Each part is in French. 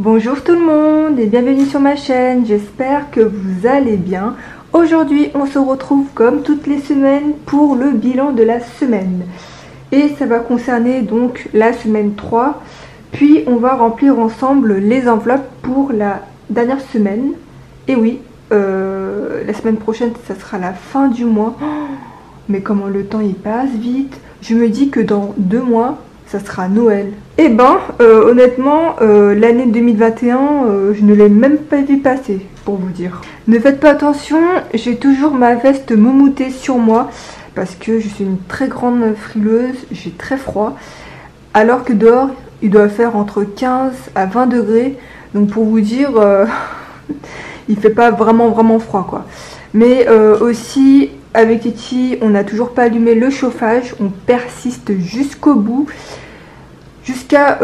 Bonjour tout le monde et bienvenue sur ma chaîne, j'espère que vous allez bien. Aujourd'hui on se retrouve comme toutes les semaines pour le bilan de la semaine. Et ça va concerner donc la semaine 3. Puis on va remplir ensemble les enveloppes pour la dernière semaine. Et oui, la semaine prochaine ça sera la fin du mois. Mais comment le temps il passe vite. Je me dis que dans 2 mois, ça sera Noël. Et ben, honnêtement, l'année 2021, je ne l'ai même pas vu passer, pour vous dire. Ne faites pas attention, j'ai toujours ma veste moumoutée sur moi, parce que je suis une très grande frileuse, j'ai très froid. Alors que dehors, il doit faire entre 15 à 20 degrés, donc pour vous dire, il fait pas vraiment froid, quoi. Mais aussi... Avec Titi, on n'a toujours pas allumé le chauffage, on persiste jusqu'au bout, jusqu'à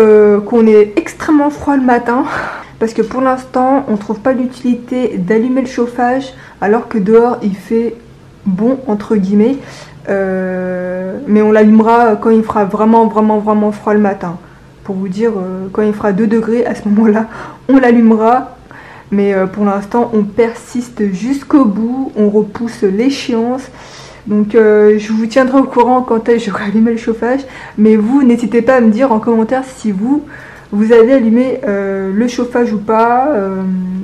qu'on ait extrêmement froid le matin, parce que pour l'instant, on ne trouve pas l'utilité d'allumer le chauffage, alors que dehors, il fait bon, entre guillemets, mais on l'allumera quand il fera vraiment froid le matin. Pour vous dire, quand il fera 2 degrés, à ce moment-là, on l'allumera. Mais pour l'instant, on persiste jusqu'au bout, on repousse l'échéance. Donc je vous tiendrai au courant quand j'aurai allumé le chauffage. Mais vous, n'hésitez pas à me dire en commentaire si vous avez allumé le chauffage ou pas.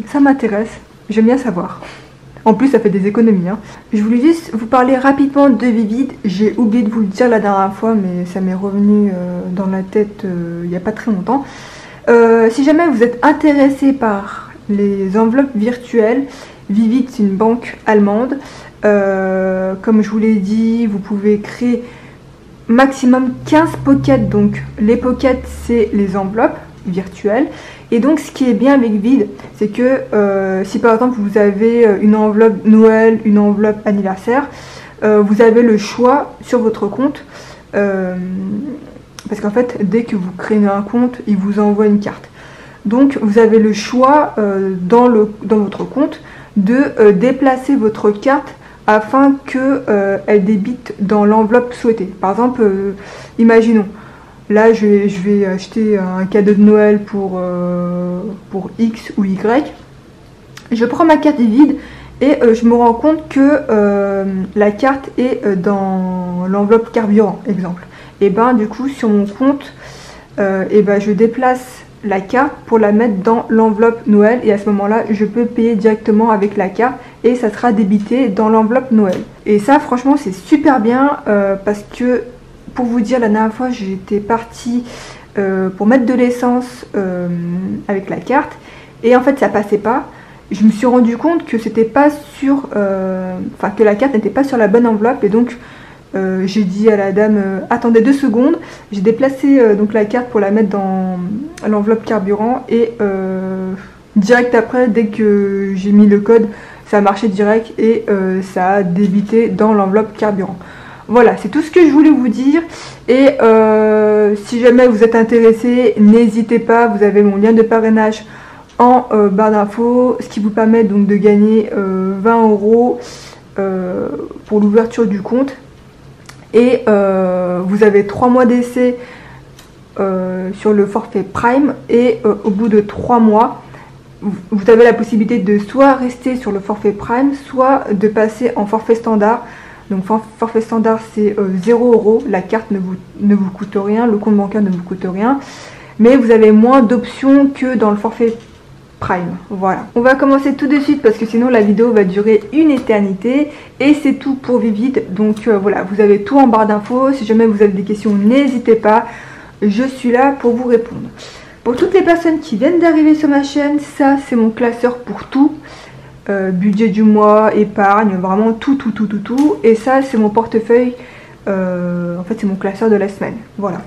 Ça m'intéresse, j'aime bien savoir. En plus, ça fait des économies. Hein. Je voulais juste vous parler rapidement de Vivid. J'ai oublié de vous le dire la dernière fois, mais ça m'est revenu dans la tête il n'y a pas très longtemps. Si jamais vous êtes intéressé par les enveloppes virtuelles, Vivid c'est une banque allemande. Comme je vous l'ai dit, vous pouvez créer maximum 15 pockets. Donc les pockets c'est les enveloppes virtuelles. Et donc ce qui est bien avec Vivid, c'est que si par exemple vous avez une enveloppe Noël, une enveloppe anniversaire, vous avez le choix sur votre compte. Parce qu'en fait dès que vous créez un compte, il vous envoie une carte. Donc vous avez le choix dans votre compte de déplacer votre carte afin qu'elle débite dans l'enveloppe souhaitée. Par exemple, imaginons, là je vais acheter un cadeau de Noël pour X ou Y. Je prends ma carte Vivid et je me rends compte que la carte est dans l'enveloppe carburant, exemple. Et ben du coup sur mon compte, et ben je déplace la carte pour la mettre dans l'enveloppe Noël et à ce moment là je peux payer directement avec la carte et ça sera débité dans l'enveloppe Noël. Et ça franchement c'est super bien parce que pour vous dire, la dernière fois j'étais partie pour mettre de l'essence avec la carte et en fait ça passait pas. Je me suis rendu compte que c'était pas sur que la carte n'était pas sur la bonne enveloppe et donc j'ai dit à la dame attendez 2 secondes, j'ai déplacé donc la carte pour la mettre dans l'enveloppe carburant et direct après, dès que j'ai mis le code, ça a marché direct et ça a débité dans l'enveloppe carburant. Voilà, c'est tout ce que je voulais vous dire et si jamais vous êtes intéressé, n'hésitez pas, vous avez mon lien de parrainage en barre d'infos, ce qui vous permet donc de gagner 20 € pour l'ouverture du compte. Et vous avez 3 mois d'essai sur le forfait Prime et au bout de 3 mois, vous avez la possibilité de soit rester sur le forfait Prime, soit de passer en forfait standard. Donc forfait standard c'est 0 €, la carte ne vous coûte rien, le compte bancaire ne vous coûte rien, mais vous avez moins d'options que dans le forfait Prime. Voilà. On va commencer tout de suite parce que sinon la vidéo va durer une éternité et c'est tout pour Vivid. Donc voilà, vous avez tout en barre d'infos. Si jamais vous avez des questions, n'hésitez pas. Je suis là pour vous répondre. Pour toutes les personnes qui viennent d'arriver sur ma chaîne, ça c'est mon classeur pour tout. Budget du mois, épargne, vraiment tout. Et ça c'est mon portefeuille. En fait c'est mon classeur de la semaine. Voilà.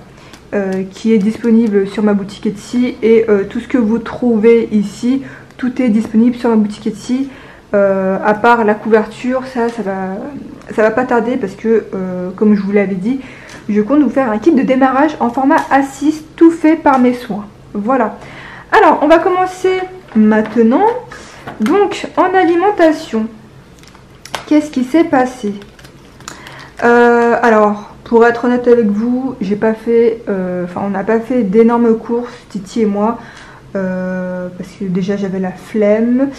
Qui est disponible sur ma boutique Etsy et tout ce que vous trouvez ici, tout est disponible sur ma boutique Etsy, à part la couverture, ça va pas tarder parce que comme je vous l'avais dit, je compte vous faire un kit de démarrage en format A6, tout fait par mes soins. Voilà. Alors on va commencer maintenant. Donc en alimentation, qu'est-ce qui s'est passé? Alors pour être honnête avec vous, j'ai pas fait, on n'a pas fait d'énormes courses, Titi et moi. parce que déjà j'avais la flemme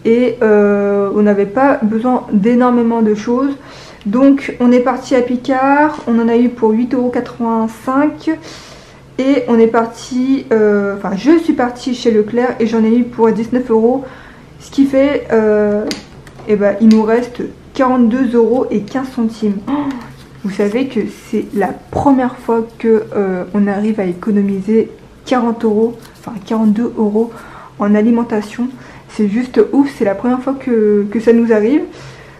et on n'avait pas besoin d'énormément de choses. Donc on est parti à Picard, on en a eu pour 8,85 € et on est parti, enfin je suis partie chez Leclerc et j'en ai eu pour 19 €, ce qui fait, et ben, il nous reste 42,15 €. Oh, vous savez que c'est la première fois que on arrive à économiser 40 €, enfin 42 € en alimentation. C'est juste ouf, c'est la première fois que ça nous arrive.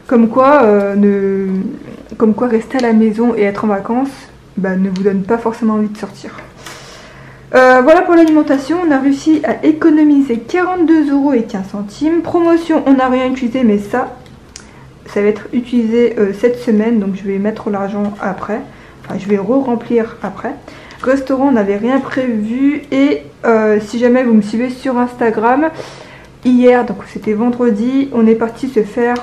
Comme quoi rester à la maison et être en vacances bah, ne vous donne pas forcément envie de sortir. Voilà pour l'alimentation, on a réussi à économiser 42,15 €. Promotion, on n'a rien utilisé, mais ça va être utilisé cette semaine, donc je vais mettre l'argent après. Enfin, je vais re-remplir après. Restaurant, on n'avait rien prévu. Et si jamais vous me suivez sur Instagram, hier, donc c'était vendredi, on est parti se faire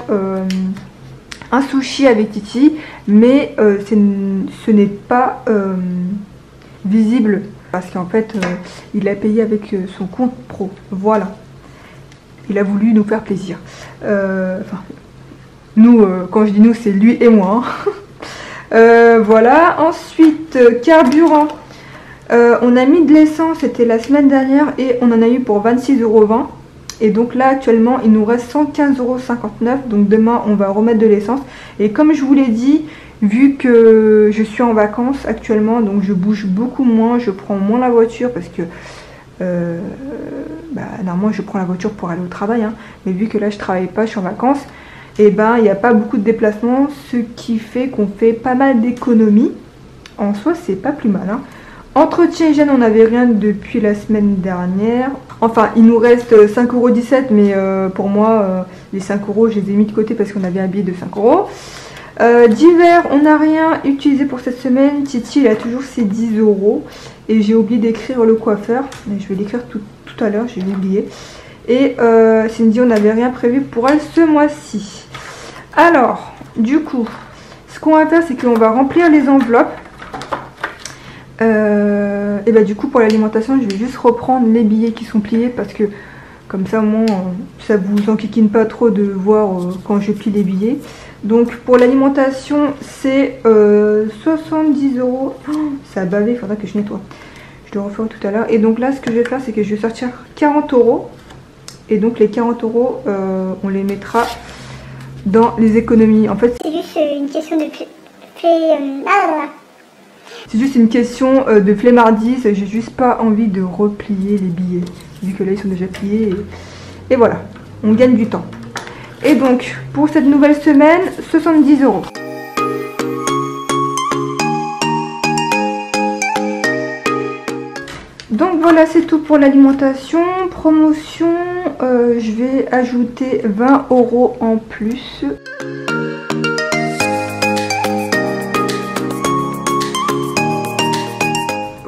un sushi avec Titi, mais ce n'est pas visible parce qu'en fait il a payé avec son compte pro. Voilà, il a voulu nous faire plaisir. Enfin, nous, quand je dis nous, c'est lui et moi. Voilà, ensuite carburant. On a mis de l'essence, c'était la semaine dernière et on en a eu pour 26,20 €. Et donc là actuellement il nous reste 115,59 €. Donc demain on va remettre de l'essence. Et comme je vous l'ai dit, vu que je suis en vacances actuellement, donc je bouge beaucoup moins, je prends moins la voiture parce que normalement je prends la voiture pour aller au travail, hein. Mais vu que là je travaille pas, je suis en vacances, et ben il n'y a pas beaucoup de déplacements, ce qui fait qu'on fait pas mal d'économies. En soi c'est pas plus mal, hein. Entretien hygiène, on n'avait rien depuis la semaine dernière. Enfin, il nous reste 5,17 €, mais pour moi, les 5 € je les ai mis de côté parce qu'on avait un billet de 5 €. Divers, on n'a rien utilisé pour cette semaine. Titi, il a toujours ses 10 €. Et j'ai oublié d'écrire le coiffeur. Mais je vais l'écrire tout à l'heure, j'ai oublié. Et Cindy, on n'avait rien prévu pour elle ce mois-ci. Alors, du coup, ce qu'on va faire, c'est qu'on va remplir les enveloppes. Et bah du coup pour l'alimentation je vais juste reprendre les billets qui sont pliés parce que comme ça au moins ça vous enquiquine pas trop de voir quand je plie les billets. Donc pour l'alimentation c'est 70 €. Oh, ça a bavé, il faudra que je nettoie. Je le referai tout à l'heure. Et donc là ce que je vais faire c'est que je vais sortir 40 €. Et donc les 40 € on les mettra dans les économies. En fait c'est juste une question de c'est juste une question de flemmardise, j'ai juste pas envie de replier les billets, vu que là ils sont déjà pliés, et voilà, on gagne du temps. Et donc, pour cette nouvelle semaine, 70 €. Donc voilà, c'est tout pour l'alimentation. Promotion, je vais ajouter 20 € en plus.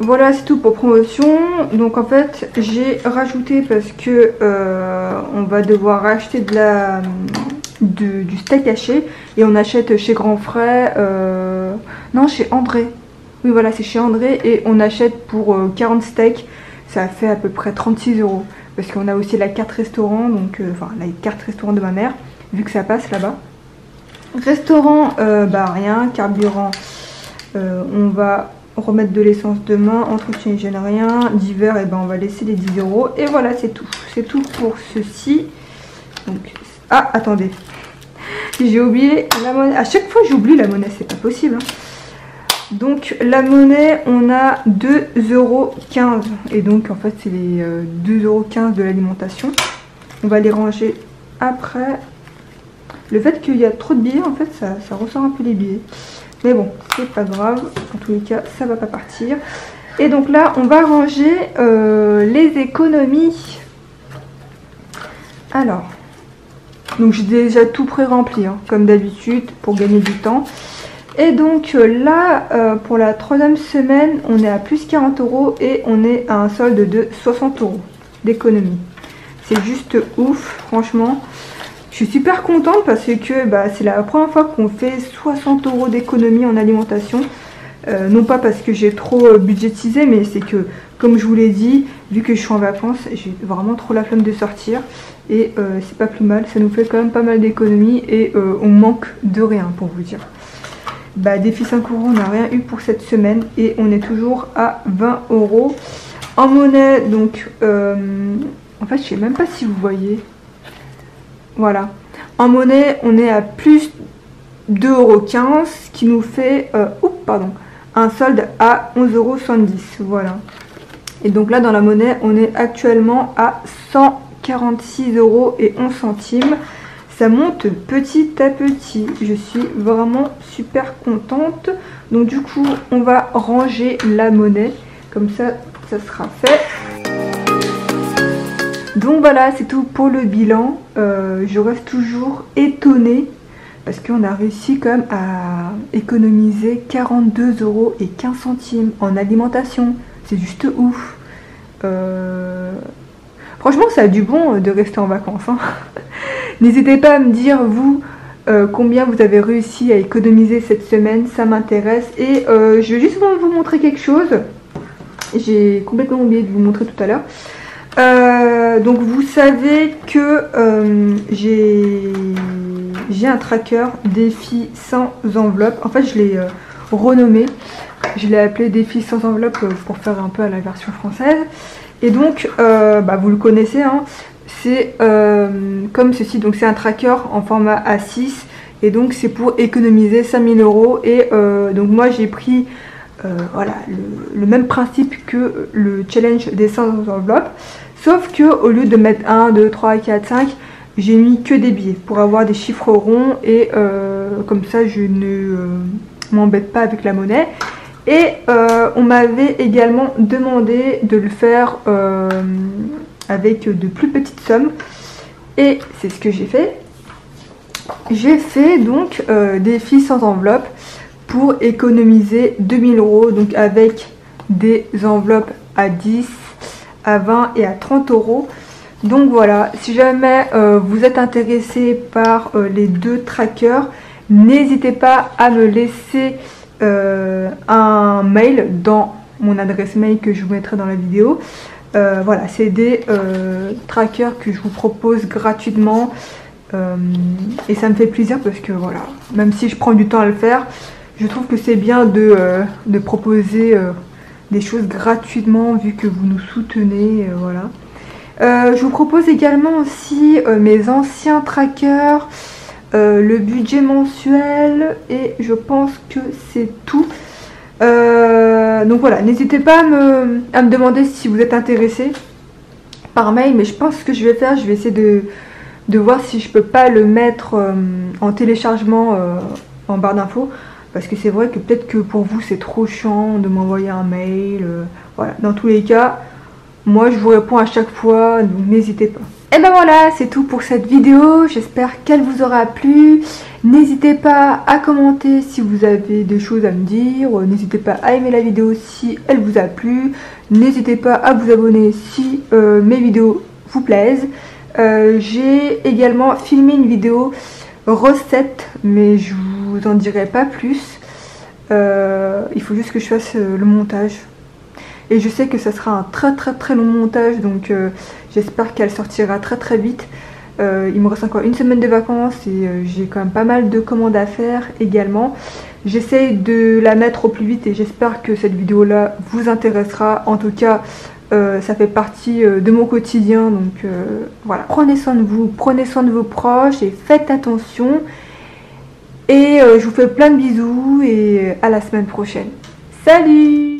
Voilà, c'est tout pour promotion. Donc en fait j'ai rajouté parce que on va devoir acheter du steak haché. Et on achète chez Grand Frais, non chez André. Oui voilà, c'est chez André. Et on achète pour 40 steaks. Ça fait à peu près 36 €. Parce qu'on a aussi la carte restaurant. Donc enfin la carte restaurant de ma mère, vu que ça passe là-bas. Restaurant, rien. Carburant, on va remettre de l'essence demain. Entretien hygiène, rien. Divers, et on va laisser les 10 €. Et voilà, c'est tout. C'est tout pour ceci. Donc, ah, attendez. J'ai oublié la monnaie. À chaque fois, j'oublie la monnaie. C'est pas possible. Hein. Donc, la monnaie, on a 2,15 €. Et donc, en fait, c'est les 2,15 € de l'alimentation. On va les ranger après. Le fait qu'il y a trop de billets, en fait, ça ressort un peu les billets. Mais bon, c'est pas grave. En tous les cas, ça va pas partir. Et donc là, on va ranger les économies. Alors, donc j'ai déjà tout pré-rempli, hein, comme d'habitude, pour gagner du temps. Et donc là, pour la 3e semaine, on est à plus 40 € et on est à un solde de 60 € d'économie. C'est juste ouf, franchement. Je suis super contente parce que c'est la première fois qu'on fait 60 € d'économie en alimentation. Non pas parce que j'ai trop budgétisé, mais c'est que comme je vous l'ai dit, vu que je suis en vacances, j'ai vraiment trop la flemme de sortir. Et c'est pas plus mal, ça nous fait quand même pas mal d'économies et on manque de rien pour vous dire. Bah, défi 5 €, on n'a rien eu pour cette semaine et on est toujours à 20 € en monnaie. Donc en fait je sais même pas si vous voyez. Voilà, en monnaie on est à plus 2,15 €, ce qui nous fait un solde à 11,70 €. Voilà, et donc là dans la monnaie on est actuellement à 146,11 €. Ça monte petit à petit, je suis vraiment super contente. Donc du coup on va ranger la monnaie, comme ça ça sera fait. Donc voilà, c'est tout pour le bilan. Je reste toujours étonnée parce qu'on a réussi quand même à économiser 42,15 € en alimentation. C'est juste ouf. Franchement ça a du bon de rester en vacances, hein. N'hésitez pas à me dire vous combien vous avez réussi à économiser cette semaine, ça m'intéresse. Et je vais juste vous montrer quelque chose. J'ai complètement oublié de vous montrer tout à l'heure. Donc vous savez que j'ai un tracker défi sans enveloppe. En fait je l'ai renommé, je l'ai appelé défi sans enveloppe pour faire un peu à la version française. Et donc vous le connaissez, hein, c'est comme ceci. Donc c'est un tracker en format A6 et donc c'est pour économiser 5000 €. Et donc moi j'ai pris voilà, le même principe que le challenge des 100 enveloppes, sauf que au lieu de mettre 1, 2, 3, 4, 5, j'ai mis que des billets pour avoir des chiffres ronds et comme ça je ne m'embête pas avec la monnaie. Et on m'avait également demandé de le faire avec de plus petites sommes et c'est ce que j'ai fait. J'ai fait donc défi sans enveloppe pour économiser 2000 €, donc avec des enveloppes à 10, à 20 et à 30 €. Donc voilà, si jamais vous êtes intéressé par les deux trackers, n'hésitez pas à me laisser un mail dans mon adresse mail que je vous mettrai dans la vidéo. Voilà, c'est des trackers que je vous propose gratuitement et ça me fait plaisir parce que voilà, même si je prends du temps à le faire, je trouve que c'est bien de proposer des choses gratuitement vu que vous nous soutenez, voilà. Je vous propose également aussi mes anciens trackers, le budget mensuel et je pense que c'est tout. Donc voilà, n'hésitez pas à me demander si vous êtes intéressé par mail, mais je pense que je vais faire, je vais essayer de voir si je peux pas le mettre en téléchargement en barre d'infos, parce que c'est vrai que peut-être que pour vous c'est trop chiant de m'envoyer un mail, voilà. Dans tous les cas, moi je vous réponds à chaque fois, donc n'hésitez pas. Et ben voilà, c'est tout pour cette vidéo, j'espère qu'elle vous aura plu. N'hésitez pas à commenter si vous avez des choses à me dire, n'hésitez pas à aimer la vidéo si elle vous a plu, n'hésitez pas à vous abonner si mes vidéos vous plaisent. J'ai également filmé une vidéo recette, mais je vous en dirai pas plus. Il faut juste que je fasse le montage. Et je sais que ça sera un très long montage, donc j'espère qu'elle sortira très vite. Il me reste encore une semaine de vacances et j'ai quand même pas mal de commandes à faire également. J'essaye de la mettre au plus vite et j'espère que cette vidéo là vous intéressera. En tout cas ça fait partie de mon quotidien, donc voilà. Prenez soin de vous, prenez soin de vos proches et faites attention. Et je vous fais plein de bisous et à la semaine prochaine. Salut!